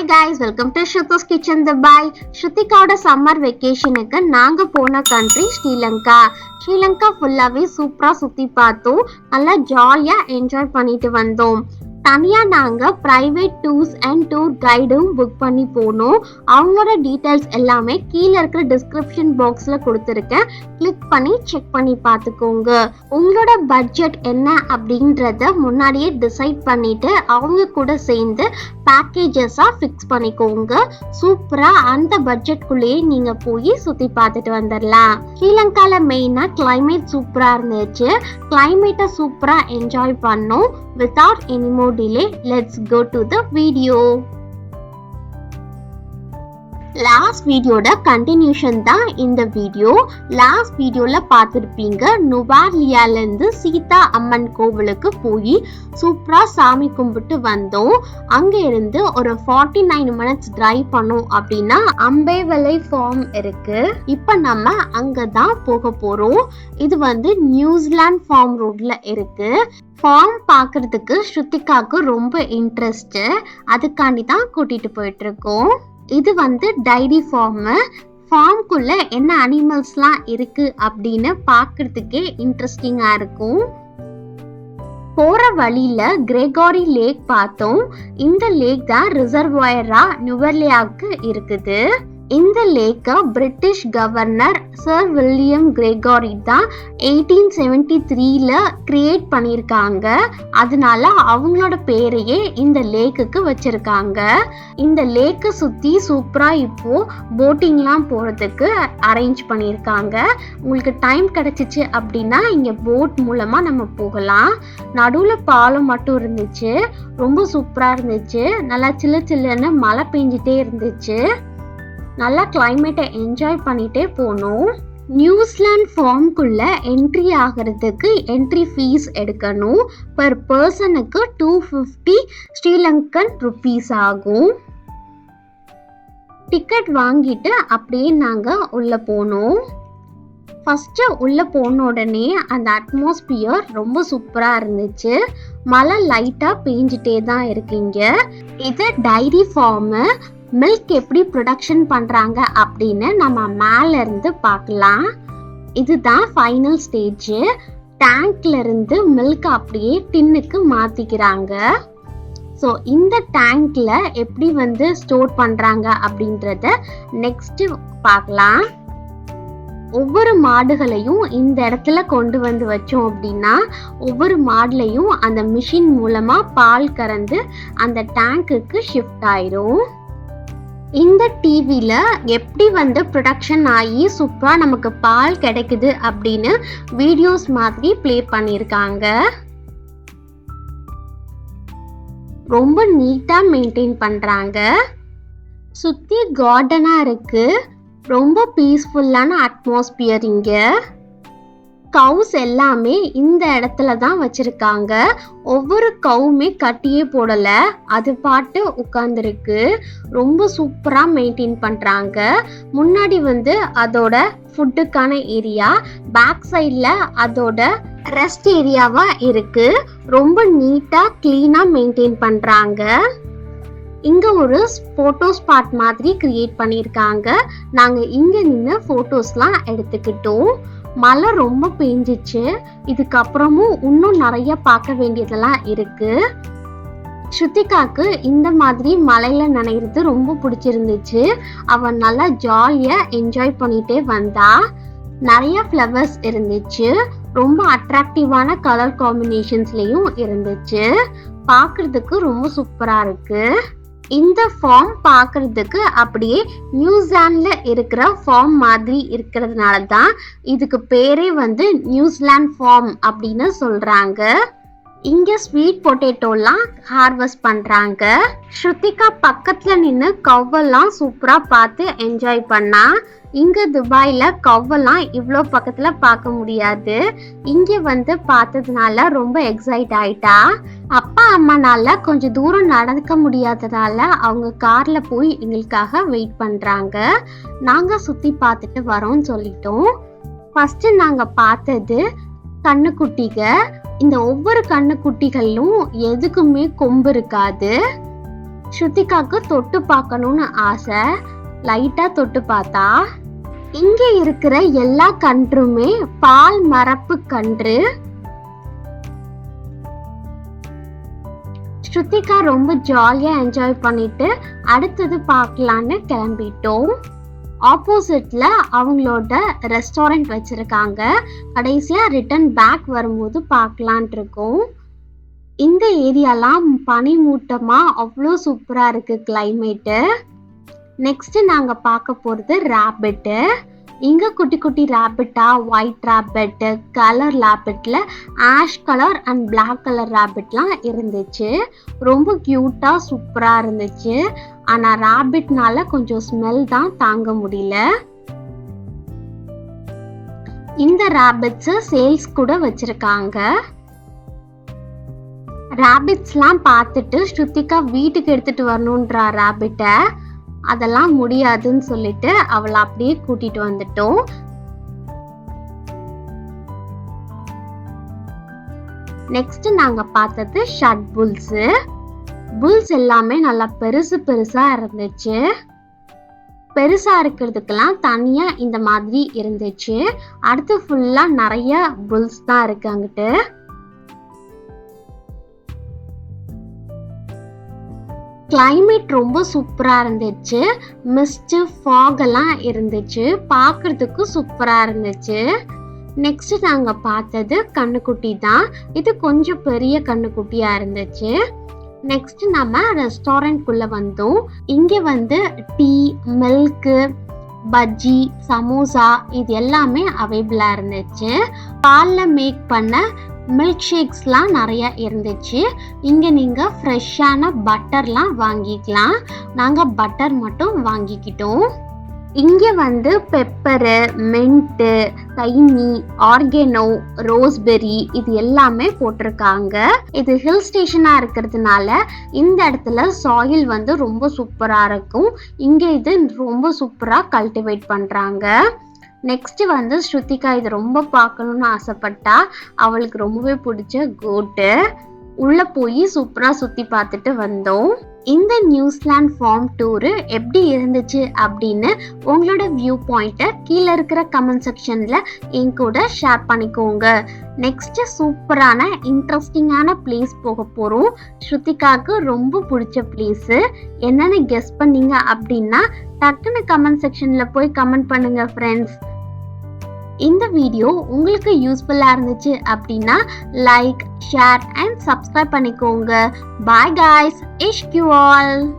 guys, welcome to Shruth's Kitchen Dubai. Shruthikaoda summer vacationக்கு நாங்க போன country Sri Lanka. Sri Lanka ஃபுல்லாவே சூப்பரா சுத்தி பார்த்தோம். நல்லா ஜாலியா என்ஜாய் பண்ணிட்டு வந்தோம். தனியா நாங்க பிரைவேட் டூர்ஸ் அண்ட் டூர் கைடும் புக் பண்ணி போனோம். அவங்களோட டீடைல்ஸ் எல்லாமே கீழே இருக்கிற டிஸ்கிரிப்ஷன் பாக்ஸ்ல கொடுத்துருக்கேன். கிளிக் பண்ணி செக் பண்ணி பார்த்துக்கோங்க. உங்களோட பட்ஜெட் என்ன அப்படின்றத முன்னாடியே டிசைட் பண்ணிட்டு அவங்க கூட சேர்ந்து பேக்கேஜஸா ஃபிக்ஸ் பண்ணிக்கோங்க. சூப்பரா அந்த பட்ஜெட்குள்ளேயே நீங்க போய் சுத்தி பார்த்துட்டு வந்துடலாம். ஸ்ரீலங்கால மெயினா கிளைமேட் சூப்பரா இருந்துச்சு. கிளைமேட்டை சூப்பரா என்ஜாய் பண்ணோம். Without any more delay, let's go to the video. Last வீடியோட கண்டினியூஷன் தான் இந்த வீடியோ. லாஸ்ட் வீடியோல பார்த்துருப்பீங்க, நுவார்லியால இருந்து சீதா அம்மன் கோவிலுக்கு போய் சூப்பரா சாமி கும்பிட்டு வந்தோம். அங்க இருந்து ஒரு 49 மினிட்ஸ் டிரைவ் பண்ணோம் அப்படின்னா அம்பேவலை ஃபார்ம் இருக்கு. இப்ப நம்ம அங்கதான் போக போறோம். இது வந்து நியூசிலாந்து ஃபார்ம் ரோட்ல இருக்கு. ஃபார்ம் பார்க்கறதுக்கு ஸ்ருத்திகாவுக்கு ரொம்ப இன்ட்ரெஸ்ட். அதுக்காண்டி தான் கூட்டிட்டு போயிட்டு இருக்கோம். இது வந்து டைரி ஃபார்ம்குள்ள என்ன அனிமல்ஸ்லாம் இருக்கு அப்படின்னு பார்க்கறதுக்கே இன்ட்ரெஸ்டிங்கா இருக்கும். போற வழியில கிரெகாரி லேக் பார்த்தோம். இந்த லேக் தான் ரிசர்வாயரா நுவர்லியாவுக்கு இருக்குது. இந்த லேக்க பிரிட்டிஷ் கவர்னர் சர் வில்லியம் கிரெகாரி தான் 1873ல கிரியேட் பண்ணியிருக்காங்க. அதனால அவங்களோட பேரையே இந்த லேக்குக்கு வச்சிருக்காங்க. இந்த லேக்கை சுத்தி சூப்பரா இப்போ போட்டிங்லாம் போறதுக்கு அரேஞ்ச் பண்ணியிருக்காங்க. உங்களுக்கு டைம் கிடைச்சிச்சு அப்படின்னா இங்க போட் மூலமா நம்ம போகலாம். நடுவுல பாலம் மட்டும் இருந்துச்சு. ரொம்ப சூப்பரா இருந்துச்சு. நல்லா சில்லு சில்லுன்னு மழை பெஞ்சிட்டே இருந்துச்சு. நல்லா கிளைமேட்டை என்ஜாய் பண்ணிட்டே போனோம். நியூசிலாந்து ஃபார்ம்குள்ள என்ட்ரி ஆகிறதுக்கு என்ட்ரி ஃபீஸ் எடுக்கணும். பர் பர்சனுக்கு 250 ஸ்ரீலங்கன் ருபீஸ் ஆகும். டிக்கெட் வாங்கிட்டு அப்படியே நாங்க உள்ள போனோம். ஃபர்ஸ்ட் உள்ள போன உடனே அந்த அட்மாஸ்பியர் ரொம்ப சூப்பரா இருந்துச்சு. மழை லைட்டா பெஞ்சிட்டே தான் இருக்கீங்க. இது டைரி ஃபார்ம். மில்க் எப்படி ப்ரொடக்ஷன் பண்றாங்க அப்படின்னு நம்ம மேல இருந்து பார்க்கலாம். இதுதான் ஃபைனல் ஸ்டேஜ். டேங்க்ல இருந்து மில்க் அப்படியே டின்னுக்கு மாத்திக்கிறாங்க. ஸோ இந்த டேங்க்ல எப்படி வந்து ஸ்டோர் பண்றாங்க அப்படின்றத நெக்ஸ்ட் பார்க்கலாம். ஒவ்வொரு மாடுகளையும் இந்த இடத்துல கொண்டு வந்து வச்சோம் அப்படின்னா ஒவ்வொரு மாடுலையும் அந்த மிஷின் மூலமா பால் கறந்து அந்த டேங்குக்கு ஷிஃப்ட் ஆயிரும். இந்த டிவில எப்படி வந்து ப்ரொடக்ஷன் ஆகி சூப்பரா நமக்கு பால் கிடைக்குது அப்படின்னு வீடியோஸ் மாதிரி ப்ளே பண்ணியிருக்காங்க. ரொம்ப நீட்டா மெயின்டைன் பண்றாங்க. சுத்தி கார்டனா இருக்கு. ரொம்ப பீஸ்ஃபுல்லான அட்மாஸ்பியர் இங்க. கவுஸ் எல்லாமே இந்த இடத்துல தான் வச்சிருக்காங்க. ஒவ்வொரு கவுமே கட்டியே போடல, அது பாட்டு உட்கார்ந்துருக்கு. ரொம்ப சூப்பரா மெயின்டைன் பண்றாங்க. முன்னாடி வந்து அதோட ஃபுட்டுக்கான ஏரியா, பேக் சைட்ல அதோட ரெஸ்ட் ஏரியாவா இருக்கு. ரொம்ப நீட்டா கிளீனா மெயின்டைன் பண்றாங்க. இங்க ஒரு போட்டோ ஸ்பாட் மாதிரி கிரியேட் பண்ணிருக்காங்க. நாங்க இங்க நின்று போட்டோஸ்லாம் எடுத்துக்கிட்டோம். மழை ரொம்ப பெஞ்சிச்சு. இதுக்கப்புறமும் இன்னும் நிறைய பார்க்க வேண்டியதெல்லாம் இருக்கு. ஸ்ருத்திகாக்கு இந்த மாதிரி மழையில நனைகிறது ரொம்ப பிடிச்சிருந்துச்சு. அவ நல்லா ஜாலியா என்ஜாய் பண்ணிட்டே வந்தா. நிறைய ஃப்ளவர்ஸ் இருந்துச்சு. ரொம்ப அட்ராக்டிவான கலர் காம்பினேஷன்ஸ்லயும் இருந்துச்சு. பார்க்கிறதுக்கு ரொம்ப சூப்பரா இருக்கு. இந்த ஃபார்ம் பார்க்கறதுக்கு அப்படியே நியூசிலாந்துல இருக்கிற ஃபார்ம் மாதிரி இருக்கிறதுனால தான் இதுக்கு பேரே வந்து நியூசிலாந்து ஃபார்ம் அப்படின்னு சொல்றாங்க. இங்க ஸ்வீட் பொட்டேட்டோலாம் ஹார்வெஸ்ட் பண்றாங்க. ஸ்ருத்திகா பக்கத்துல நின்று கவ்வெல்லாம் சூப்பரா பார்த்து என்ஜாய் பண்ணா. இங்க துபாயில கவ்வெல்லாம் இவ்வளோ பக்கத்துல பார்க்க முடியாது. இங்க வந்து பார்த்ததுனால ரொம்ப எக்ஸைட் ஆயிட்டா. அப்பா அம்மானால கொஞ்சம் தூரம் நடக்க முடியாததால அவங்க கார்ல போய் எங்களுக்காக வெயிட் பண்றாங்க. நாங்க சுத்தி பார்த்துட்டு வரோம்னு சொல்லிட்டோம். ஃபர்ஸ்ட் நாங்க பார்த்தது கண்ணுக்குட்டிக. இந்த ஒவ்வொரு கண்ணுக்குட்டிகளும் எதுக்குமே கொம்பு இருக்காது. ஸ்ருதிகாக்கு தொட்டு பார்க்கணும்னு ஆசை. லைட்டா தொட்டு பார்த்தா இங்க இருக்கிற எல்லா கன்றுமே பால் மரப்பு கன்று. ஸ்ருதிகா ரொம்ப ஜாலியா என்ஜாய் பண்ணிட்டு அடுத்தது பார்க்கலான்னு கிளம்பிட்டோம். ஆப்போசிட்ல அவங்களோட ரெஸ்டாரண்ட் வச்சிருக்காங்க. கடைசியா ரிட்டர்ன் பேக் வரும்போது பார்க்கலான் இருக்கோம். இந்த ஏரியாலாம் பனிமூட்டமா அவ்வளோ சூப்பரா இருக்கு கிளைமேட்டு. நெக்ஸ்ட் நாங்க பார்க்க போறது ராபிட்டு. இங்க குட்டி குட்டி ராபிட்டா, ஒயிட் ராபிட், கலர் ராபிட்ல ash colour and black colour ராபிட்லாம் இருந்துச்சு. ரொம்ப கியூட்டா சூப்பரா இருந்துச்சு. ஆனா ராபிட்னால கொஞ்சம் ஸ்மெல் தான் தாங்க முடியல. இந்த ராபிட்ஸ் சேல்ஸ் கூட வச்சிருக்காங்க. ராபிட்ஸ்லாம் பார்த்துட்டு ஸ்ருதிகா வீட்டுக்கு எடுத்துட்டு வரணும்ன்றா ராபிட்டை. அதெல்லாம் முடியாதுன்னு சொல்லிட்டு அவளை அப்படியே கூட்டிட்டு வந்துட்டோம். நெக்ஸ்ட் நாங்க பார்த்தது ஷட் புல்ஸ். புல்ஸ் எல்லாமே நல்லா பெருசு பெருசா இருந்துச்சு. பெருசா இருக்கிறதுக்கெல்லாம் தனியா இந்த மாதிரி இருந்துச்சு. அடுத்து ஃபுல்லா நிறைய புல்ஸ் தான் இருக்கு அங்கிட்டு. கிளைமேட் ரொம்ப சூப்பரா இருந்துச்சு. மிஸ்ட், ஃபாக் எல்லாம் இருந்துச்சு. பார்க்கறதுக்கு சூப்பரா இருந்துச்சு. நெக்ஸ்ட் நாங்க பார்த்தது கண்ணுக்குட்டி தான். இது கொஞ்சம் பெரிய கண்ணுக்குட்டியா இருந்துச்சு. நெக்ஸ்ட் நம்ம ரெஸ்டாரண்ட் குள்ள வந்தோம். இங்க டீ, மில்க், பஜ்ஜி, சமோசா இது எல்லாமே அவைலபிளா இருந்துச்சு. பால்ல மேக் பண்ண மில்க் ஷேக்ஸ்லாம் நிறைய இருந்துச்சு. இங்க நீங்க ஃப்ரெஷ்ஷான பட்டர்லாம் வாங்கிக்கலாம். நாங்க பட்டர் மட்டும் வாங்கிக்கிட்டோம். இங்க பெப்பரு, மின்ட்டு, தைனி, ஆர்கேனோ, ரோஸ்பெரி இது எல்லாமே போட்டிருக்காங்க. இது ஹில் ஸ்டேஷனா இருக்கிறதுனால இந்த இடத்துல சாயில் ரொம்ப சூப்பரா இருக்கும். இங்க இது ரொம்ப சூப்பரா கல்டிவேட் பண்றாங்க. நெக்ஸ்ட் ஸ்ருதிகா இது ரொம்ப பார்க்கணும்னு ஆசைப்பட்டா. அவளுக்கு ரொம்பவே பிடிச்ச கோட்டு. உள்ள போய் சூப்பரா சுத்தி பார்த்துட்டு வந்தோம். இந்த நியூசிலாந்து ஃபார்ம் டூர் எப்படி இருந்துச்சு அப்படின்னு உங்களோட வியூ பாயிண்ட்டை கீழே இருக்கிற கமெண்ட் செக்ஷன்ல என் கூட ஷேர் பண்ணிக்கோங்க. நெக்ஸ்ட் சூப்பரான இன்ட்ரெஸ்டிங்கான பிளேஸ் போக போறோம். ஸ்ருதிகாக்கு ரொம்ப பிடிச்ச பிளேஸ் என்னன்னு கெஸ் பண்ணீங்க அப்படின்னா டக்குன்னு கமெண்ட் செக்ஷன்ல போய் கமெண்ட் பண்ணுங்க ஃப்ரெண்ட்ஸ். இந்த வீடியோ உங்களுக்கு யூஸ்ஃபுல்லா இருந்துச்சு அப்படின்னா லைக், ஷேர் அண்ட் சப்ஸ்கிரைப் பண்ணிக்கோங்க. Bye guys, Ishq you all.